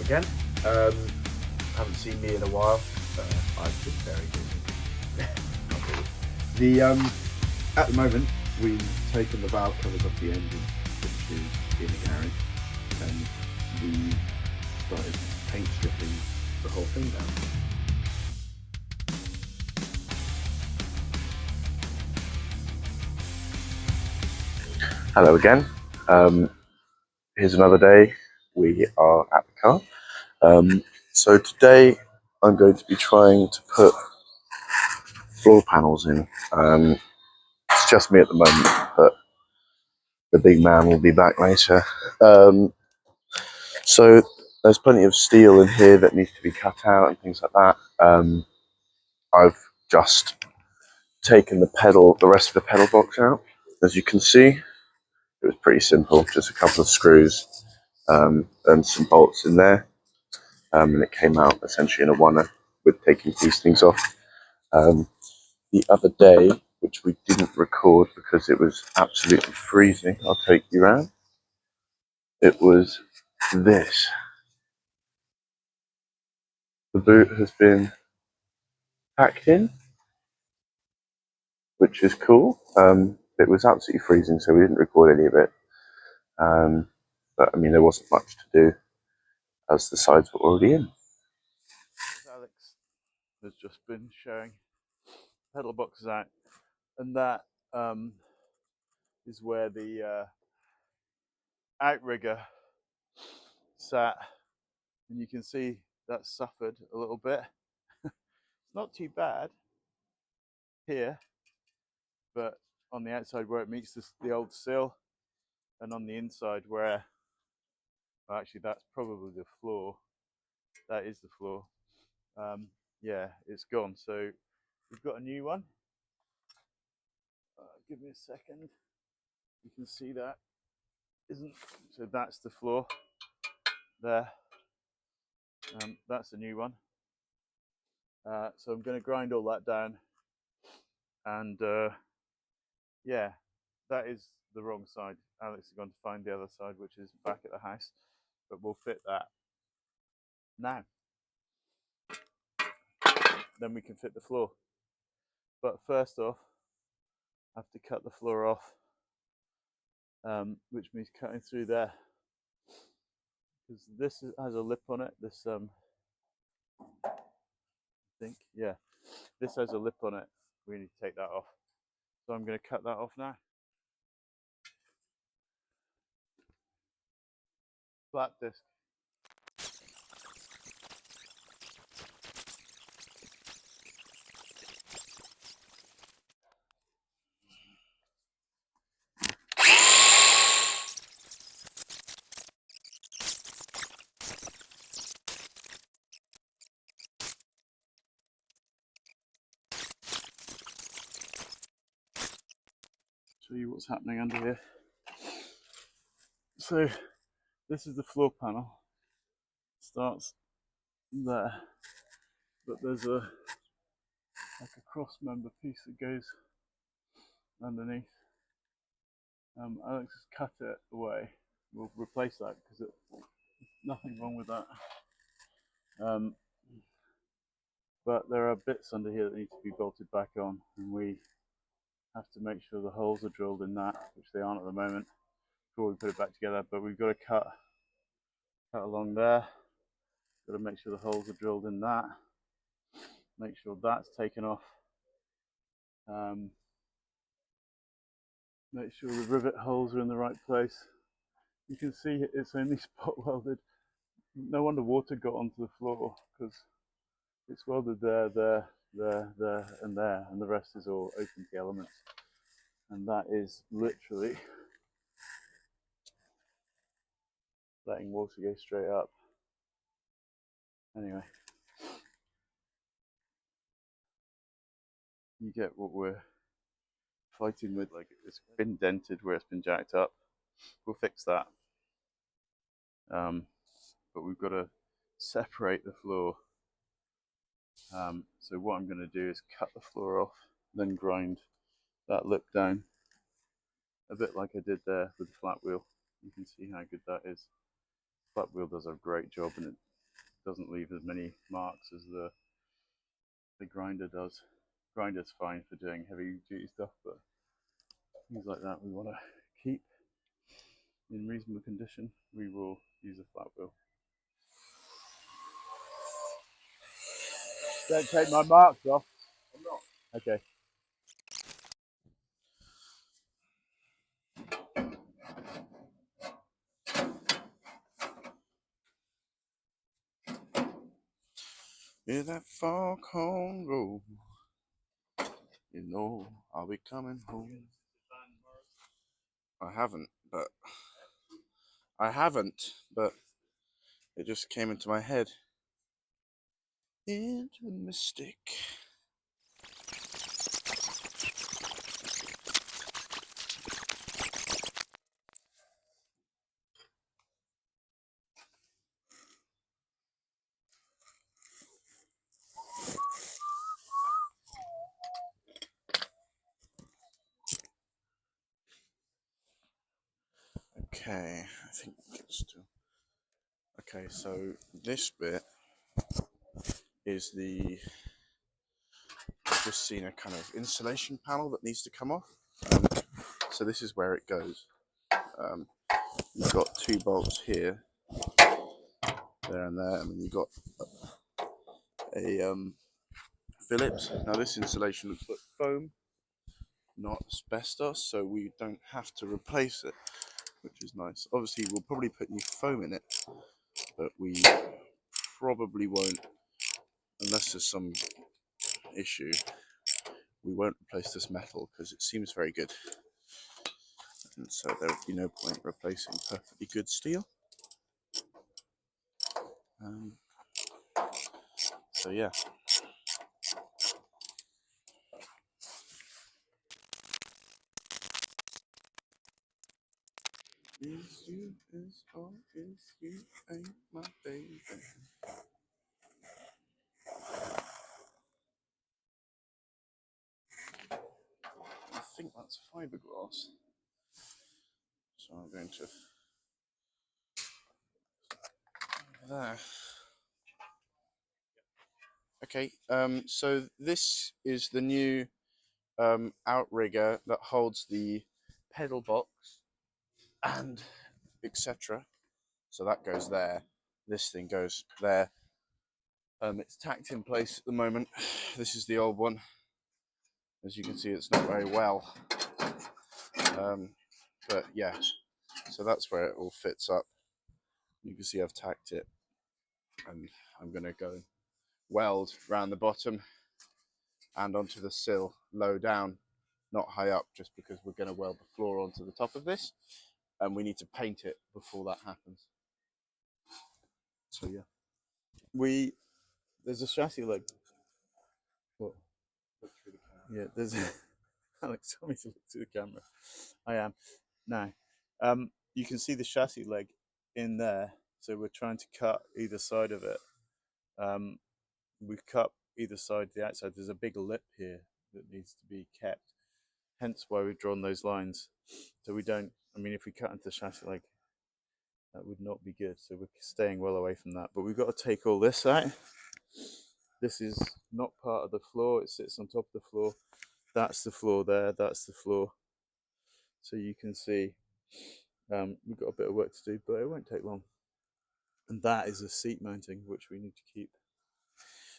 again. Haven't seen me in a while. I've been very busy. Not really. At the moment, we've taken the valve covers off the engine, which is in the garage, and we started paint stripping the whole thing down. Hello again. Here's another day. We are at the car. So today I'm going to be trying to put floor panels in. It's just me at the moment, but the big man will be back later. So there's plenty of steel in here that needs to be cut out and things like that. I've just taken the rest of the pedal box out. As you can see, it was pretty simple, just a couple of screws and some bolts in there. And it came out essentially in a oneer with taking these things off. The other day, which we didn't record because it was absolutely freezing, I'll take you around. It was this. The boot has been packed in, which is cool. It was absolutely freezing, so we didn't record any of it. But I mean, there wasn't much to do as the sides were already in. Alex has just been showing pedal boxes out, and that is where the outrigger sat, and you can see that suffered a little bit. It's not too bad here, but on the outside where it meets the old sill, and on the inside where, well, actually that's probably the floor, that is the floor, yeah, it's gone. So we've got a new one. Give me a second. You can see that isn't, so that's the floor there. That's a new one. So I'm going to grind all that down, and yeah, that is the wrong side. Alex is going to find the other side, which is back at the house, but we'll fit that now. Then we can fit the floor. But first off, I have to cut the floor off, which means cutting through there, because this has a lip on it. This I think, yeah, this has a lip on it. We need to take that off. So I'm going to cut that off now. Flat disc. Show you what's happening under here. So this is the floor panel. Starts there, but there's like a cross member piece that goes underneath. Alex has cut it away. We'll replace that because there's nothing wrong with that. But there are bits under here that need to be bolted back on, and we have to make sure the holes are drilled in that, which they aren't at the moment, before we put it back together. But we've got to cut along there. Got to make sure the holes are drilled in that. Make sure that's taken off. Make sure the rivet holes are in the right place. You can see it's only spot welded. No wonder water got onto the floor, because it's welded there, there, and there, and the rest is all open to elements. And that is literally letting water go straight up. Anyway, you get what we're fighting with. Like, it's been dented where it's been jacked up. We'll fix that. But we've got to separate the floor. So what I'm going to do is cut the floor off, then grind that lip down, a bit like I did there with the flat wheel. You can see how good that is. Flat wheel does a great job, and doesn't leave as many marks as the grinder does. Grinder's fine for doing heavy duty stuff, but things like that we want to keep in reasonable condition. We will use a flat wheel. Don't take my marks off. I'm not. Okay. Hear that foghorn roll, you know I'll be coming home. I haven't, but it just came into my head. Into the mystic. Okay, I think it's still. Okay, so this bit is I've just seen a kind of insulation panel that needs to come off. So this is where it goes. You've got two bolts here, there and there, and then you've got a Phillips. Now this insulation looks like foam, not asbestos, so we don't have to replace it, which is nice. Obviously we'll probably put new foam in it, but we probably won't, unless there's some issue, we won't replace this metal because it seems very good, and so there would be no point replacing perfectly good steel. So yeah. Is you, is all, is you, ain't my baby. I think that's fiberglass. So I'm going to there. Okay, so this is the new outrigger that holds the pedal box and etc. So that goes there. This thing goes there. It's tacked in place at the moment. This is the old one. As you can see, it's not very well. But yeah, so that's where it all fits up. You can see I've tacked it, and I'm going to go weld around the bottom and onto the sill, low down, not high up, just because we're going to weld the floor onto the top of this, and we need to paint it before that happens. So yeah, there's a chassis leg. What? Look through the camera. Yeah, there's. Alex told me to look through the camera. I am now. You can see the chassis leg in there. So we're trying to cut either side of it. We've cut either side, the outside. There's a big lip here that needs to be kept. Hence why we've drawn those lines. So we don't, I mean, if we cut into the chassis leg, that would not be good. So we're staying well away from that. But we've got to take all this out. This is not part of the floor. It sits on top of the floor. That's the floor there. That's the floor. So you can see we've got a bit of work to do, but it won't take long. And that is a seat mounting, which we need to keep.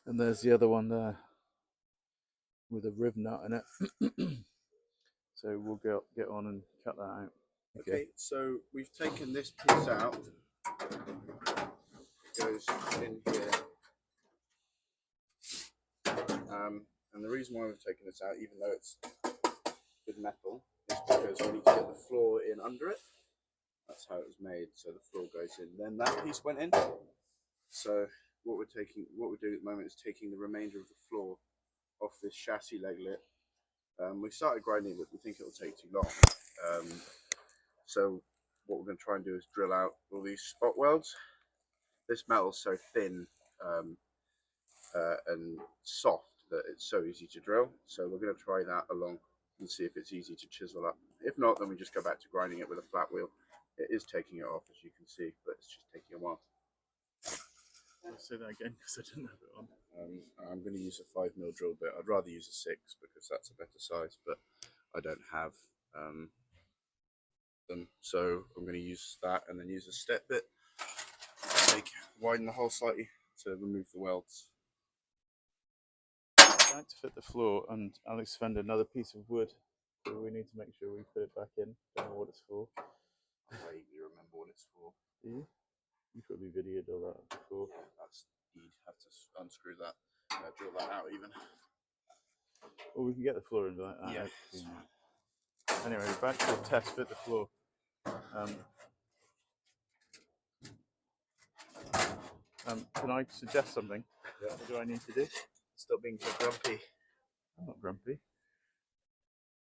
And there's the other one there with a rib nut in it. So we'll get on and cut that out. Okay, so we've taken this piece out. It goes in here. And the reason why we've taken this out, even though it's good metal, is because we need to get the floor in under it. That's how it was made, so the floor goes in. Then that piece went in. So what we're doing at the moment is taking the remainder of the floor off this chassis leglet. We started grinding, but we think it will take too long. So what we're going to try and do is drill out all these spot welds. This metal's so thin and soft that it's so easy to drill. So we're going to try that along and see if it's easy to chisel up. If not, then we just go back to grinding it with a flat wheel. It is taking it off, as you can see, but it's just taking a while. say that again because I didn't have it on. I'm going to use a 5mm drill bit. I'd rather use a 6 because that's a better size, but I don't have them. So I'm going to use that and then use a step bit. Widen the hole slightly to remove the welds. I'm going to fit the floor, and Alex found another piece of wood. So we need to make sure we put it back in. Don't know what it's for. I vaguely remember what it's for. Do you? You probably videoed all that before. Yeah, you'd have to unscrew that, drill that out even. Well, we can get the floor into that. Yeah. Anyway, back to the test fit the floor. Can I suggest something? Yeah. What do I need to do? Stop being so grumpy. I'm not grumpy.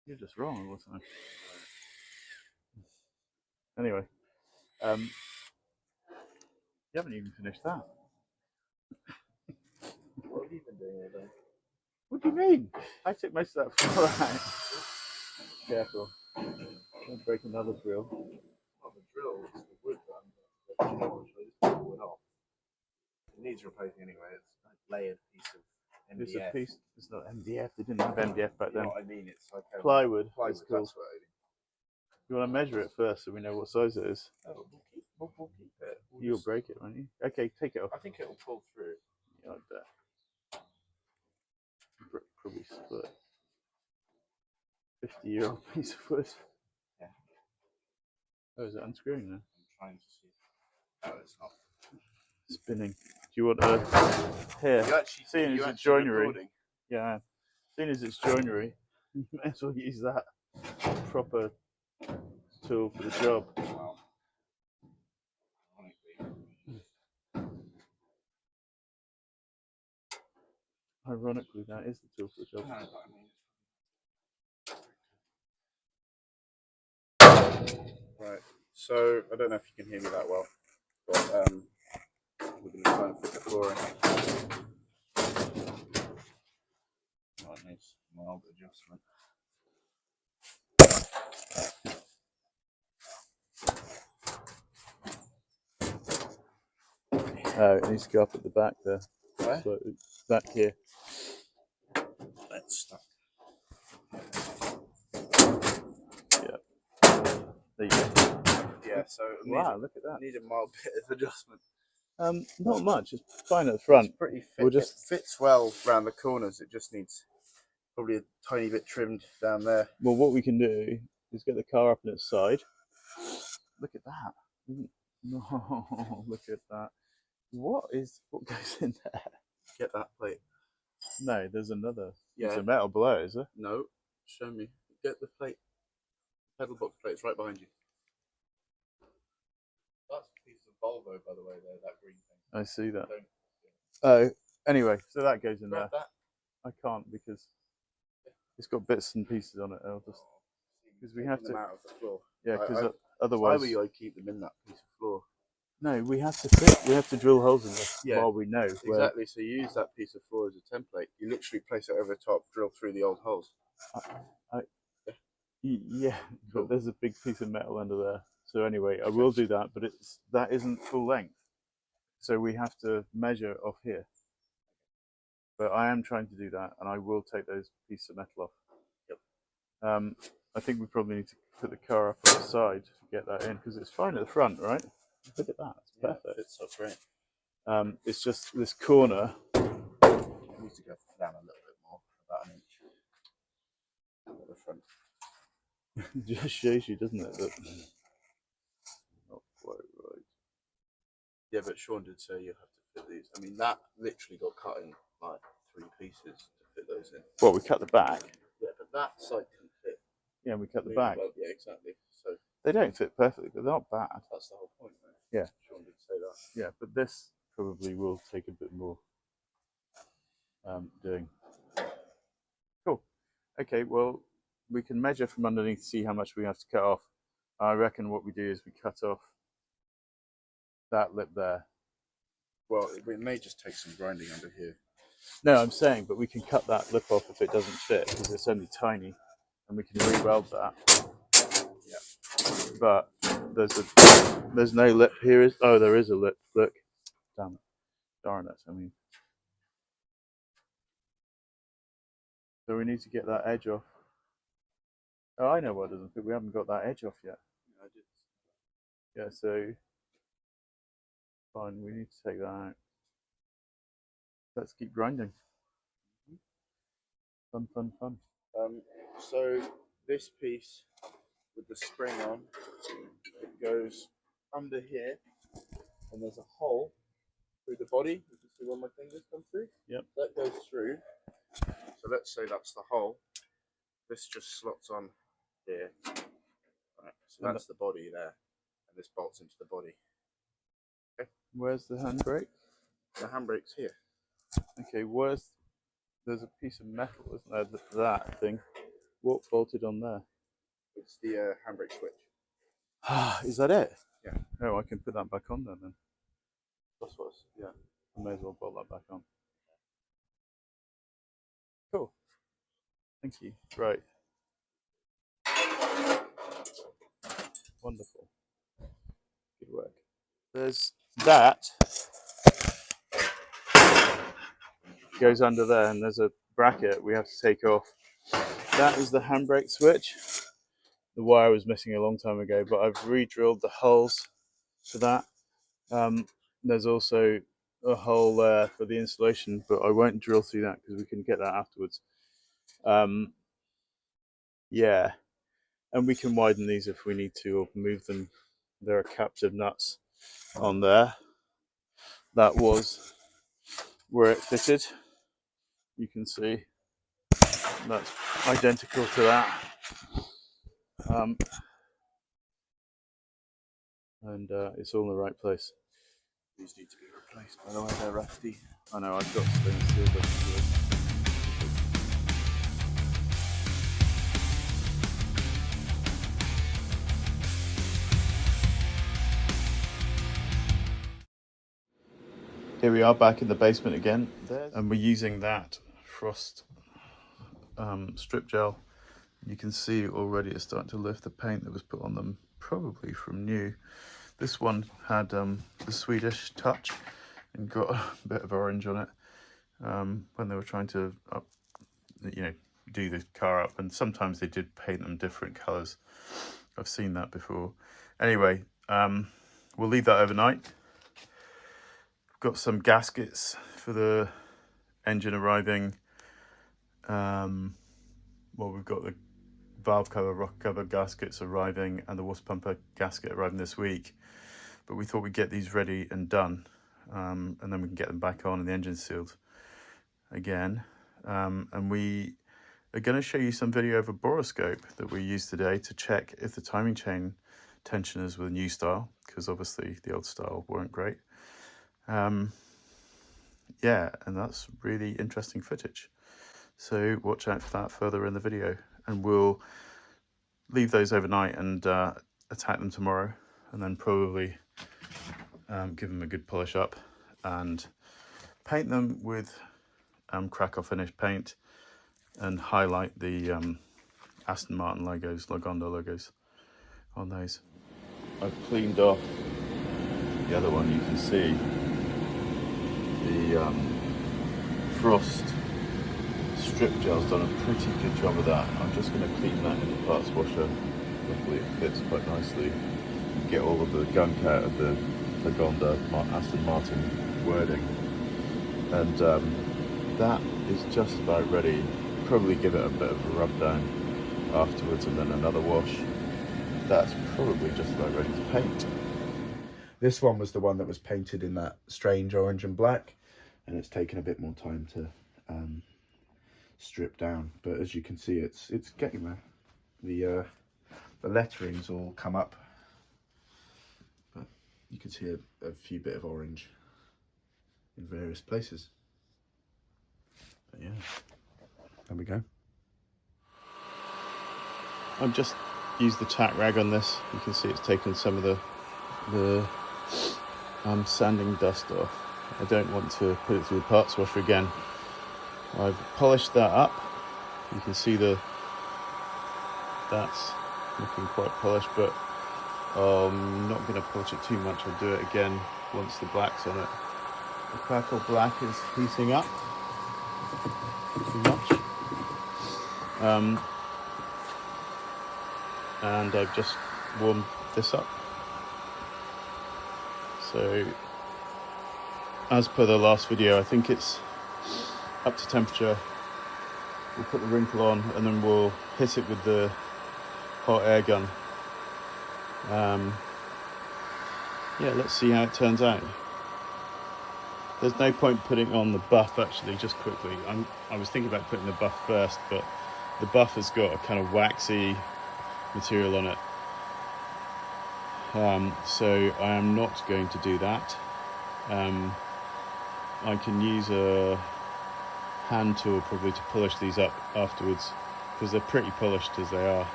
You're just wrong all the time. Anyway, you haven't even finished that. What have you been doing all day? What do you mean? I took most of that floor out. Careful. Don't break another drill. Not the drill, it's the wood that I'm going to just pull the wood off. It needs replacing anyway. It's a layered piece of MDF. It's a piece. It's not MDF. They didn't have MDF back then. You know what I mean? It's like Plywood. Plywood. It's cool. That's what I mean. You want to measure it first so we know what size it is? Oh, we'll keep it. You'll break it, won't you? Okay, take it off. I think it'll pull through. Yeah, like that. Probably split. 50-year-old piece of wood. Yeah. Oh, is it unscrewing now? I'm trying to see. Oh, it's not. Spinning. Do you want here? Seeing as it's joinery. Recording? Yeah. Seeing as it's joinery, you may as well use that proper tool for the job. Wow. Ironically, that is the tool for the job. Right, so I don't know if you can hear me that well, but we're going to try and fit the flooring. Oh, it needs a mild adjustment. Oh, it needs to go up at the back there. Where? So back here. That's stuck. Yeah. There you go. Yeah, so wow, look at that. Need a mild bit of adjustment. Not much. It's fine at the front. It's pretty fit. We'll just... It fits well around the corners. It just needs probably a tiny bit trimmed down there. Well, what we can do is get the car up on its side. Look at that. No, look at that. What goes in there? Get that plate. No, there's another. Yeah. It's a metal below, is there? No, show me. Get the plate. Pedal box plate. It's right behind you. That's a piece of Volvo, by the way, there, that green thing. I see that. Don't... Oh, anyway, so that goes in Grab there. that. I can't because it's got bits and pieces on it. I'll just because we have to. Them out of the floor. Yeah, because Why otherwise. were you? I keep them in that piece of floor. No, we have to fit. We have to drill holes in this while we know. Exactly. So you use that piece of floor as a template. You literally place it over the top, drill through the old holes. Yeah, but there's a big piece of metal under there. So anyway, I will do that, but that isn't full length. So we have to measure off here. But I am trying to do that, and I will take those pieces of metal off. Yep. I think we probably need to put the car up on the side to get that in, because it's fine at the front, right? Look at that, it's perfect. It's so great. It's just this corner. It needs to go down a little bit more, about an inch. At the front. It just shows you, doesn't it? That not quite right. Yeah, but Sean did say you have to fit these. I mean, that literally got cut in like 3 pieces to fit those in. Well, we cut the back. Yeah, but that side didn't fit. Yeah, we cut the really back. well. Yeah, exactly. So they don't fit perfectly, but they're not bad. That's the whole point, right? Yeah. Sean did say that. Yeah, but this probably will take a bit more doing. Cool. Okay, well, we can measure from underneath to see how much we have to cut off. I reckon what we do is we cut off that lip there. Well, it may just take some grinding under here. No, I'm saying, but we can cut that lip off if it doesn't fit, because it's only tiny, and we can re-weld that. Yeah. But there's no lip here. Oh, there is a lip. Look, damn it. darn it, I mean. So we need to get that edge off. Oh, I know what doesn't fit. We haven't got that edge off yet. Yeah, so fine, we need to take that out. Let's keep grinding. Fun, fun, fun. So this piece with the spring on, it goes under here, and there's a hole through the body. You can see where my fingers come through. Yep. That goes through. So let's say that's the hole. This just slots on here. Right, so that's the body there, and this bolts into the body. Okay. Where's the handbrake? The handbrake's here. Okay, there's a piece of metal, isn't there? That thing. What bolted on there? It's the handbrake switch. Is that it? Yeah. Oh, I can put that back on there then. That's what's, yeah. I may as well bolt that back on. Cool. Thank you. Right. Wonderful. Good work. There's that. Goes under there, and there's a bracket we have to take off. That is the handbrake switch. The wire was missing a long time ago, but I've re-drilled the holes for that. There's also a hole there for the insulation, but I won't drill through that because we can get that afterwards. Yeah, and we can widen these if we need to, or move them. There are captive nuts on there. That was where it fitted. You can see that's identical to that. And it's all in the right place. These need to be replaced, by the way, they're rusty. I know, I've got stainless steel, but here we are back in the basement again, and we're using that frost strip gel. You can see already it's starting to lift the paint that was put on them, probably from new. This one had the Swedish touch and got a bit of orange on it when they were trying to do the car up, and sometimes they did paint them different colours. I've seen that before. Anyway, we'll leave that overnight. Got some gaskets for the engine arriving. Well, we've got the valve cover, rocker cover gaskets arriving, and the water pumper gasket arriving this week. But we thought we'd get these ready and done, and then we can get them back on and the engine sealed again. And we are going to show you some video of a boroscope that we used today to check if the timing chain tensioners were the new style, because obviously the old style weren't great. Yeah, and that's really interesting footage. So watch out for that further in the video, and we'll leave those overnight and attack them tomorrow, and then probably give them a good polish up and paint them with Krakow finish paint and highlight the Aston Martin logos, Lagonda logos on those. I've cleaned off the other one. You can see the frost strip gel's done a pretty good job of that. I'm just going to clean that in the parts washer. Hopefully it fits quite nicely. Get all of the gunk out of the Lagonda Aston Martin wording, and that is just about ready. Probably give it a bit of a rub down afterwards and then another wash. That's probably just about ready to paint. This one was the one that was painted in that strange orange and black, and it's taken a bit more time to strip down, but as you can see it's getting there. The lettering's all come up, but you can see a few bit of orange in various places. But yeah, there we go. I've just used the tack rag on this. You can see it's taken some of the sanding dust off. I don't want to put it through the parts washer again. I've polished that up. You can see that's looking quite polished, but I'm not going to polish it too much. I'll do it again once the black's on it. The crackle black is heating up too much. And I've just warmed this up. So, as per the last video, I think it's up to temperature. We'll put the wrinkle on and then we'll hit it with the hot air gun. Yeah, let's see how it turns out. There's no point putting on the buff actually, just quickly. I was thinking about putting the buff first, but the buff has got a kind of waxy material on it. So I am not going to do that. I can use a hand tool probably to polish these up afterwards, because they're pretty polished as they are.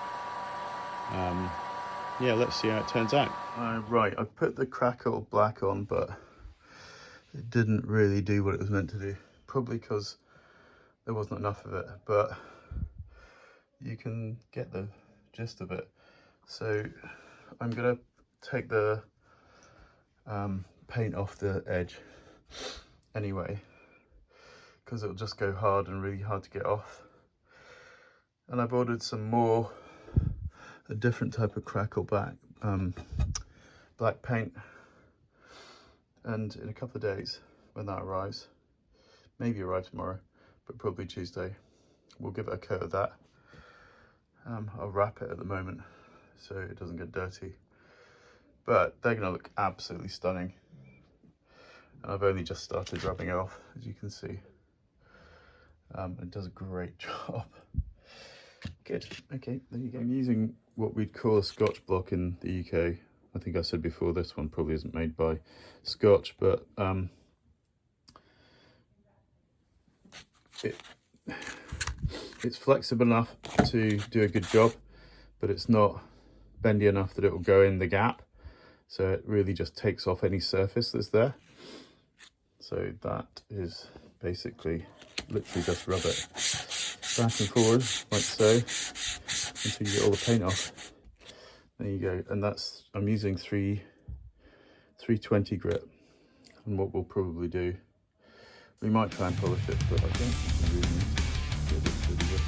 Yeah, let's see how it turns out. Right, I've put the crackle black on, but it didn't really do what it was meant to do. Probably because there wasn't enough of it, but you can get the gist of it. So I'm gonna take the paint off the edge anyway, because it'll just go hard and really hard to get off. And I've ordered some more, a different type of crackle black paint, and in a couple of days when that arrives, maybe arrive tomorrow, but probably Tuesday, we'll give it a coat of that. I'll wrap it at the moment so it doesn't get dirty, but they're gonna look absolutely stunning. And I've only just started rubbing it off, as you can see. It does a great job. Good, okay, there you go. I'm using what we'd call a Scotch block in the UK. I think I said before, this one probably isn't made by Scotch, but it's flexible enough to do a good job, but it's not bendy enough that it will go in the gap. So it really just takes off any surface that's there. So that is basically, literally just rub it back and forward like so until you get all the paint off. There you go. And that's, I'm using 320 grit. And what we'll probably do, we might try and polish it, but I don't think we really need to. It looks really good.